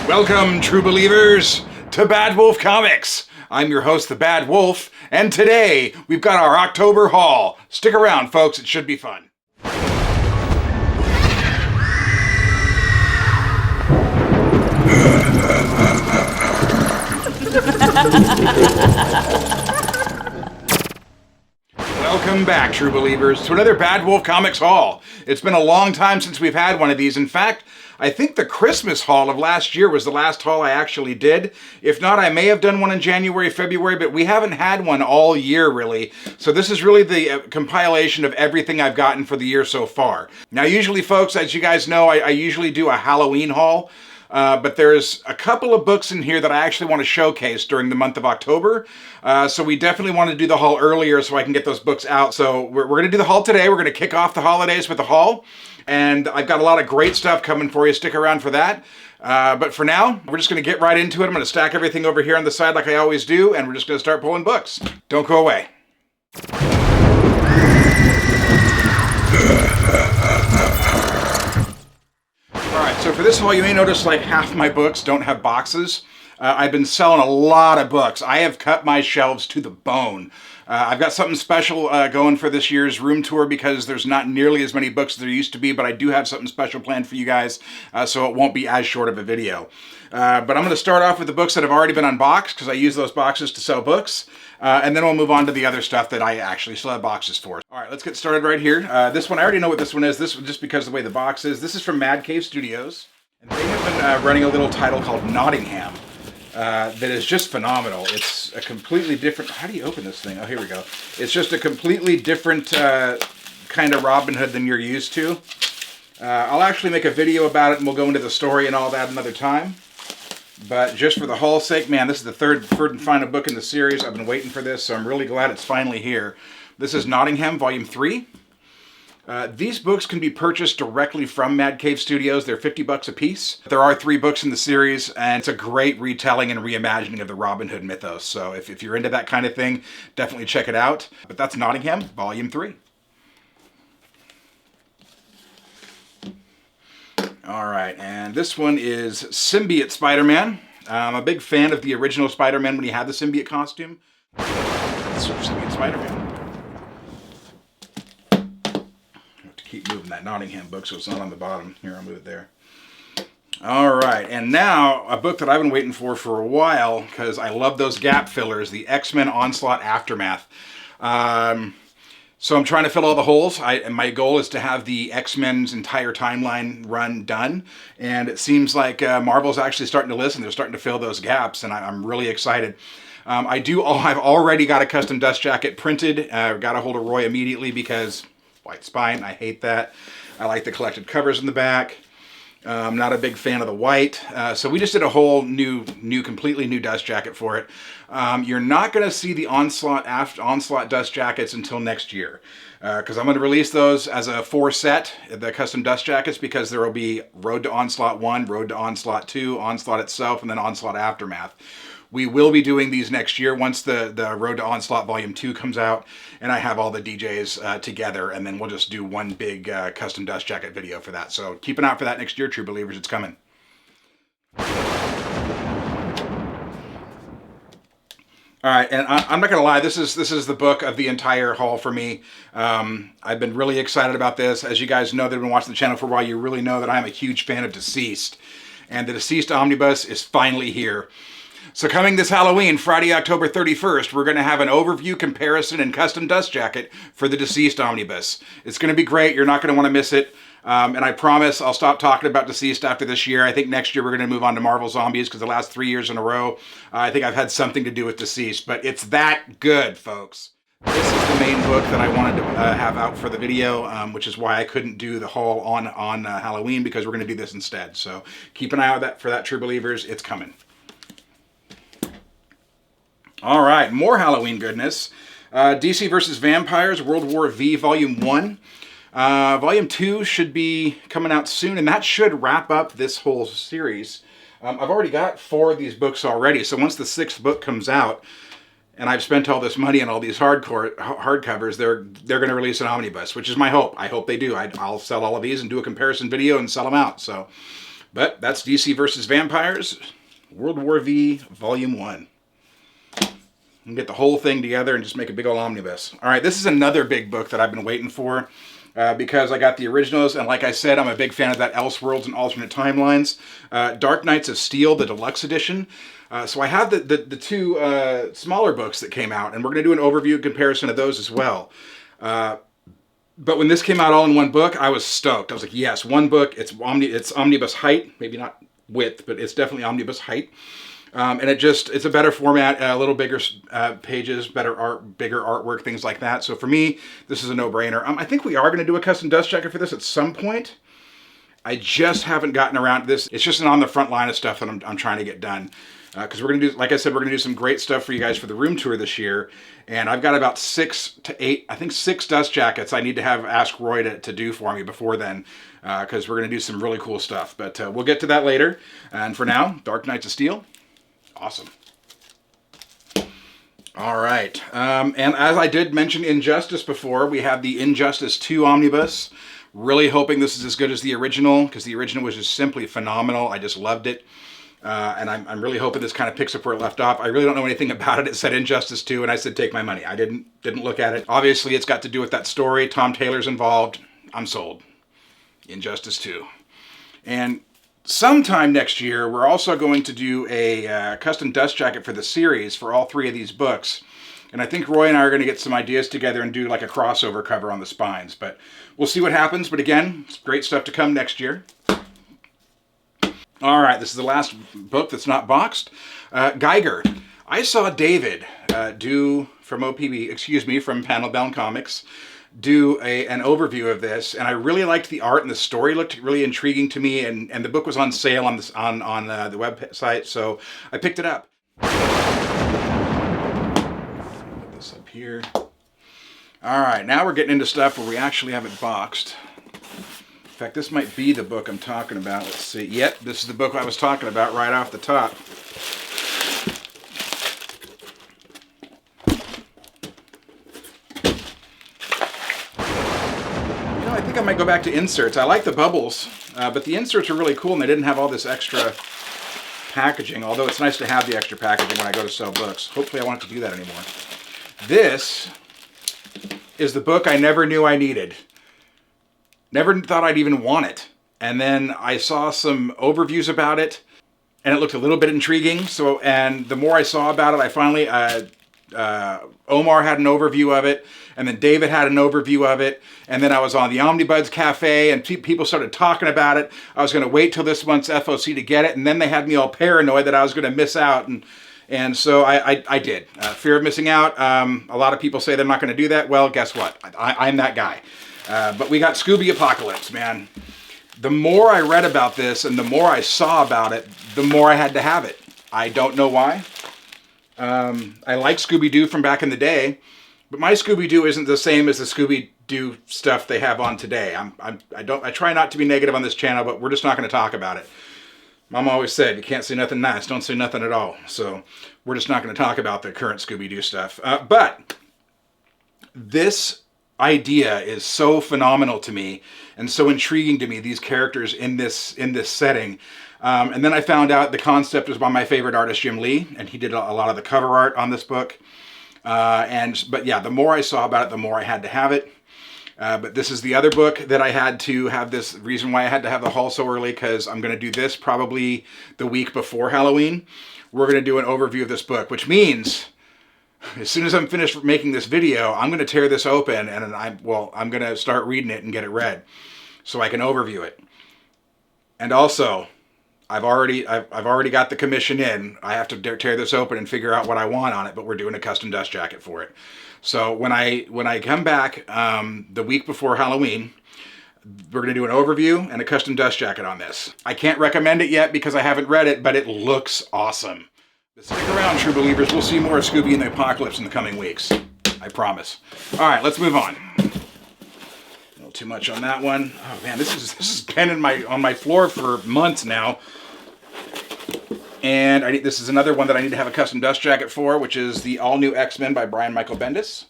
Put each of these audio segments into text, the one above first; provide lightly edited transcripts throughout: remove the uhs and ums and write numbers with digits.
Welcome, true believers, to Bad Wolf Comics. I'm your host, the Bad Wolf, and today we've got our October haul. Stick around, folks, it should be fun. Welcome back, true believers, to another Bad Wolf Comics haul. It's been a long time since we've had one of these. In fact, I think the Christmas haul of last year was the last haul I actually did. If not, I may have done one in January, February, but we haven't had one all year, really. So this is really the compilation of everything I've gotten for the year so far. Now, usually, folks, as you guys know, I usually do a Halloween haul. But there's a couple of books in here that I actually want to showcase during the month of October. So we definitely want to do the haul earlier so I can get those books out. So we're going to do the haul today. We're going to kick off the holidays with the haul. And I've got a lot of great stuff coming for you. Stick around for that. But for now, we're just going to get right into it. I'm going to stack everything over here on the side like I always do. And we're just going to start pulling books. Don't go away. So for this haul, you may notice like half my books don't have boxes. I've been selling a lot of books. I have cut my shelves to the bone. I've got something special going for this year's room tour because there's not nearly as many books as there used to be, but I do have something special planned for you guys, so it won't be as short of a video. But I'm going to start off with the books that have already been unboxed because I use those boxes to sell books. And then we'll move on to the other stuff that I actually still have boxes for. All right, let's get started right here. This one, I already know what this one is. This one, just because of the way the box is. This is from Mad Cave Studios. And they have been running a little title called Nottingham that is just phenomenal. It's a completely different... How do you open this thing? Oh, here we go. It's just a completely different kind of Robin Hood than you're used to. I'll actually make a video about it and we'll go into the story and all that another time. But just for the haul's sake, man, this is the third and final book in the series. I've been waiting for this, so I'm really glad it's finally here. This is Nottingham, Volume 3. These books can be purchased directly from Mad Cave Studios. They're $50 a piece. There are 3 books in the series, and it's a great retelling and reimagining of the Robin Hood mythos. So if you're into that kind of thing, definitely check it out. But that's Nottingham, Volume 3. All right, and this one is Symbiote Spider-Man. I'm a big fan of the original Spider-Man when he had the symbiote costume. That's Symbiote Spider-Man. I have to keep moving that Nottingham book so it's not on the bottom. Here, I'll move it there. All right, and now a book that I've been waiting for a while because I love those gap fillers, the X-Men Onslaught Aftermath. So I'm trying to fill all the holes. And my goal is to have the X-Men's entire timeline run done. And it seems like Marvel's actually starting to listen. They're starting to fill those gaps, and I'm really excited. I've already got a custom dust jacket printed. Got a hold of Roy immediately because white spine, I hate that. I like the collected covers in the back. I'm not a big fan of the white. So we just did a whole completely new dust jacket for it. You're not going to see the Onslaught dust jackets until next year. Because I'm going to release those as a 4-set, the custom dust jackets, because there will be Road to Onslaught 1, Road to Onslaught 2, Onslaught itself, and then Onslaught Aftermath. We will be doing these next year once the Road to Onslaught Volume 2 comes out and I have all the DJs together, and then we'll just do one big custom dust jacket video for that. So keep an eye out for that next year, true believers. It's coming. All right, and I'm not going to lie, this is the book of the entire haul for me. I've been really excited about this. As you guys know that have been watching the channel for a while, you really know that I'm a huge fan of Deceased. And the Deceased Omnibus is finally here. So coming this Halloween, Friday, October 31st, we're going to have an overview, comparison, and custom dust jacket for the Deceased Omnibus. It's going to be great. You're not going to want to miss it. And I promise I'll stop talking about Deceased after this year. I think next year we're going to move on to Marvel Zombies because the last 3 years in a row, I think I've had something to do with Deceased. But it's that good, folks. This is the main book that I wanted to have out for the video, which is why I couldn't do the haul on Halloween, because we're going to do this instead. So keep an eye out for that, true believers. It's coming. All right, more Halloween goodness. DC vs. Vampires, World War V, Volume 1. Volume 2 should be coming out soon, and that should wrap up this whole series. I've already got 4 of these books already, so once the 6th book comes out, and I've spent all this money on all these hardcovers, they're going to release an omnibus, which is my hope. I hope they do. I'll sell all of these and do a comparison video and sell them out. So, but that's DC versus Vampires, World War V, Volume 1. And get the whole thing together and just make a big old omnibus. All right, this is another big book that I've been waiting for because I got the originals, and like I said, I'm a big fan of that Elseworlds and Alternate Timelines. Dark Knights of Steel, the deluxe edition. So I have the two smaller books that came out, and we're going to do an overview comparison of those as well. But when this came out all in one book, I was stoked. I was like, yes, one book, it's omnibus height, maybe not width, but it's definitely omnibus height. And it's a better format, a little bigger pages, better art, bigger artwork, things like that. So for me, this is a no-brainer. I think we are going to do a custom dust jacket for this at some point. I just haven't gotten around to this. It's just on the front line of stuff that I'm trying to get done. Because we're going to do, like I said, we're going to do some great stuff for you guys for the room tour this year. And I've got about 6 to 8, I think 6 dust jackets I need to have Ask Roy to do for me before then. Because we're going to do some really cool stuff. But we'll get to that later. And for now, Dark Knights of Steel. Awesome. All right. And as I did mention Injustice before, we have the Injustice 2 Omnibus. Really hoping this is as good as the original, because the original was just simply phenomenal. I just loved it. And I'm really hoping this kind of picks up where it left off. I really don't know anything about it. It said Injustice 2, and I said take my money. I didn't look at it. Obviously, it's got to do with that story. Tom Taylor's involved. I'm sold. Injustice 2. And sometime next year, we're also going to do a custom dust jacket for the series for all 3 of these books. And I think Roy and I are going to get some ideas together and do like a crossover cover on the spines. But we'll see what happens. But again, it's great stuff to come next year. All right, this is the last book that's not boxed. Geiger. I saw David from Panel Bound Comics, do an overview of this, and I really liked the art, and the story looked really intriguing to me, and the book was on sale on the website, so I picked it up. Put this up here. All right, now we're getting into stuff where we actually have it boxed. In fact, this might be the book I'm talking about. Let's see. Yep, this is the book I was talking about right off the top. I think I might go back to inserts. I like the bubbles, but the inserts are really cool, and they didn't have all this extra packaging, although it's nice to have the extra packaging when I go to sell books. Hopefully I won't have to do that anymore. This is the book I never knew I needed. Never thought I'd even want it. And then I saw some overviews about it, and it looked a little bit intriguing. And the more I saw about it, I finally, Omar had an overview of it, and then David had an overview of it, and then I was on the Omnibuds Cafe, and people started talking about it. I was going to wait till this month's FOC to get it, and then they had me all paranoid that I was going to miss out, and so I did. Fear of missing out. A lot of people say they're not going to do that. Well, guess what? I'm that guy. But we got Scooby Apocalypse, man. The more I read about this and the more I saw about it, the more I had to have it. I don't know why. I like Scooby-Doo from back in the day, but my Scooby-Doo isn't the same as the Scooby-Doo stuff they have on today. I try not to be negative on this channel, but we're just not going to talk about it. Mom always said, you can't say nothing nice, don't say nothing at all. So we're just not going to talk about the current Scooby-Doo stuff. But this idea is so phenomenal to me and so intriguing to me, these characters in this setting. And then I found out the concept was by my favorite artist, Jim Lee, and he did a lot of the cover art on this book. But yeah, the more I saw about it, the more I had to have it. But this is the other book that I had to have this, reason why I had to have the haul so early, because I'm going to do this probably the week before Halloween. We're going to do an overview of this book, which means as soon as I'm finished making this video, I'm going to tear this open, and I'm going to start reading it and get it read so I can overview it. And also, I've already got the commission in. I have to tear this open and figure out what I want on it, but we're doing a custom dust jacket for it. So when I come back the week before Halloween, we're going to do an overview and a custom dust jacket on this. I can't recommend it yet because I haven't read it, but it looks awesome. But stick around, true believers. We'll see more of Scooby and the Apocalypse in the coming weeks. I promise. All right, let's move on. A little too much on that one. Oh man, this has been on my floor for months now. And this is another one that I need to have a custom dust jacket for, which is the all-new X-Men by Brian Michael Bendis.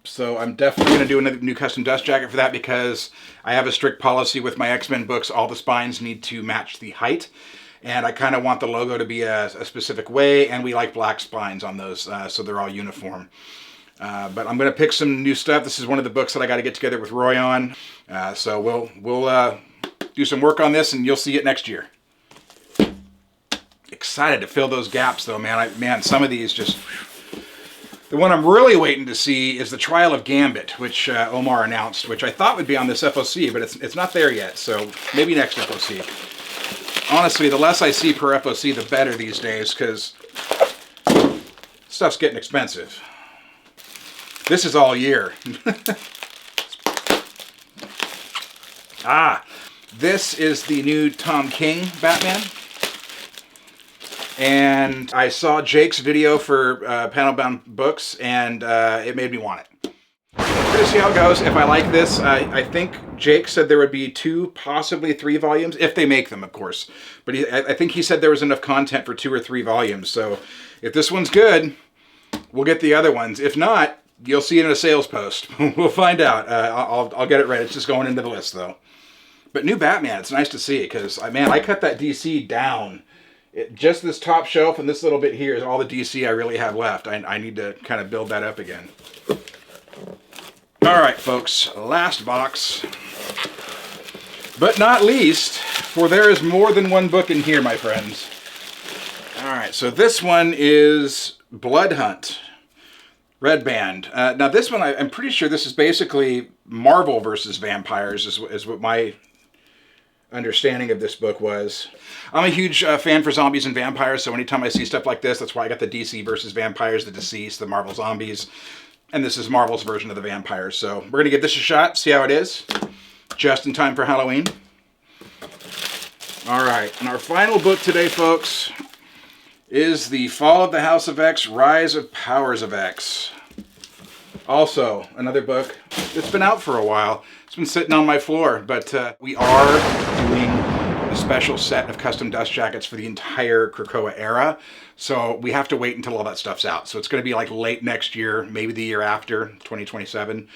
So I'm definitely going to do another new custom dust jacket for that because I have a strict policy with my X-Men books. All the spines need to match the height. And I kind of want the logo to be a specific way, and we like black spines on those, so they're all uniform. But I'm going to pick some new stuff. This is one of the books that I got to get together with Roy on. So we'll do some work on this, and you'll see it next year. Excited to fill those gaps, though, man. Man, some of these just... The one I'm really waiting to see is the Trial of Gambit, which Omar announced, which I thought would be on this FOC, but it's not there yet, so maybe next FOC. Honestly, the less I see per FOC, the better these days, because stuff's getting expensive. This is all year. This is the new Tom King Batman. And I saw Jake's video for Panel Bound Books, and it made me want it. We're going to see how it goes. If I like this, I think Jake said there would be 2, possibly 3 volumes, if they make them, of course. But I think he said there was enough content for 2 or 3 volumes. So if this one's good, we'll get the other ones. If not, you'll see it in a sales post. We'll find out. I'll get it right. It's just going into the list, though. But new Batman, it's nice to see it, because, man, I cut that DC down. Just this top shelf and this little bit here is all the DC I really have left. I need to kind of build that up again. All right, folks, last box. But not least, for there is more than one book in here, my friends. All right, so this one is Blood Hunt, Red Band. Now this one, I'm pretty sure this is basically Marvel versus vampires is what my understanding of this book was. I'm a huge fan for zombies and vampires, so anytime I see stuff like this, that's why I got the DC versus vampires, the deceased, the Marvel zombies, and this is Marvel's version of the vampires. So we're going to give this a shot, see how it is, just in time for Halloween. All right, and our final book today, folks, is The Fall of the House of X, Rise of Powers of X. Also, another book that's been out for a while. It's been sitting on my floor, but we are doing a special set of custom dust jackets for the entire Krakoa era. So we have to wait until all that stuff's out. So it's going to be like late next year, maybe the year after, 2027.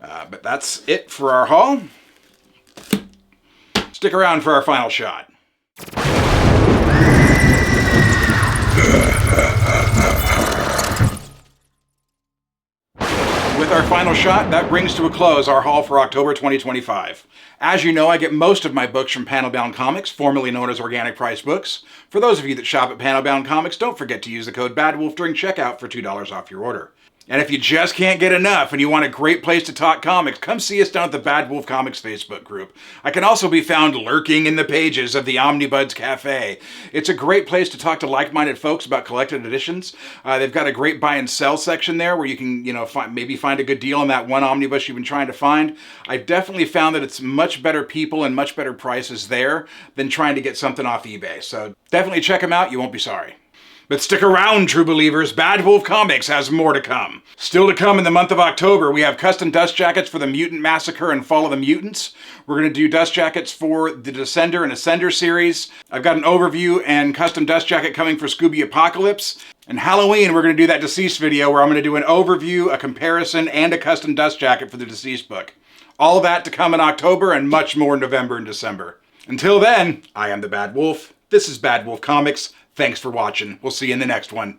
But that's it for our haul. Stick around for our final shot. With our final shot, that brings to a close our haul for October 2025. As you know, I get most of my books from Panel Bound Comics, formerly known as Organic Price Books. For those of you that shop at Panel Bound Comics, don't forget to use the code BADWOLF during checkout for $2 off your order. And if you just can't get enough and you want a great place to talk comics, come see us down at the Bad Wolf Comics Facebook group. I can also be found lurking in the pages of the Omnibuds Cafe. It's a great place to talk to like-minded folks about collected editions. They've got a great buy and sell section there where you can, maybe find a good deal on that one omnibus you've been trying to find. I definitely found that it's much better people and much better prices there than trying to get something off eBay. So definitely check them out. You won't be sorry. But stick around, true believers. Bad Wolf Comics has more to come. Still to come in the month of October, we have custom dust jackets for the Mutant Massacre and Fall of the Mutants. We're going to do dust jackets for the Descender and Ascender series. I've got an overview and custom dust jacket coming for Scooby Apocalypse. And Halloween, we're going to do that Deceased video where I'm going to do an overview, a comparison, and a custom dust jacket for the Deceased book. All of that to come in October and much more in November and December. Until then, I am the Bad Wolf. This is Bad Wolf Comics. Thanks for watching. We'll see you in the next one.